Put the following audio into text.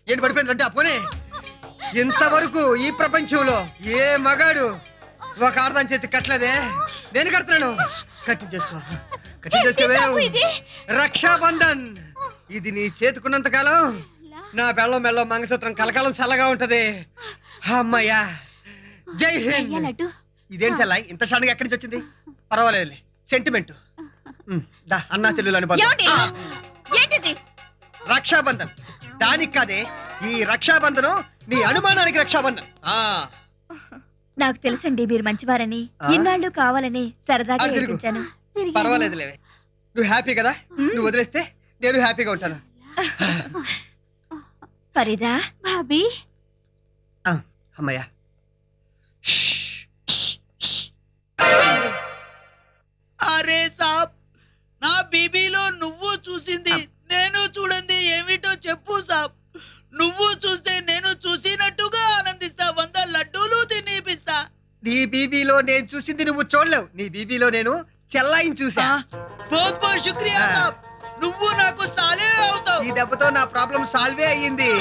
ఏంటి పడిపోయిందంటే అప్పునే ఇంతవరకు ఈ ప్రపంచంలో ఏ మగాడు ఒక ఆడదాని చేతి కట్టలేదే. నేను కడుతున్నాను. కట్టించేసుకోవే. రక్షాబంధన్ ఇది నీ చేతుకున్నంత కాలం నా బెల్లం మెల్లం మంగళసూత్రం కలకాలం చల్లగా ఉంటది. అమ్మయ్యా, జై హింద్. ఇదేం చల్లాయి ఇంత షాడ్గా ఎక్కడి నుంచి వచ్చింది? పర్వాలేదులే, సెంటిమెంట్. అన్నా చెల్లెలు అని రక్షాబంధన్. దానికి కాదే, ఈ రక్షాబంధనం నీ అనుమానానికి రక్షాబంధన్. నాకు తెలుసండి మీరు మంచివారని. ఇన్నాళ్ళు కావాలని సరదాగా ఏడిపించాను. పర్వాలేదులేవే, నువ్వు హ్యాపీ కదా. నువ్వు వదిలేస్తే నేను హ్యాపీగా ఉంటాను. ఫరీదా భాబీ. అమ్మయ్యా. అరే సాబ్, నా బీబీలో నువ్వు చూసింది నేను చూడండి ఏమిటో చెప్పు సాబ్. నువ్వు చూస్తే నేను చూసినట్టుగా ఆనందిస్తా. 100 లడ్డూలు తినిపిస్తా. నీ బీబీలో నేను చూసింది నువ్వు చూడలేవు. నీ బీబీలో నేను చెల్లాయిని చూసా. బహుత్ బహుత్ శుక్రియా సాబ్. నువ్వు నాకు సాలే అవుతావు. ఈ దెబ్బతో నా ప్రాబ్లం సాల్వే అయ్యింది.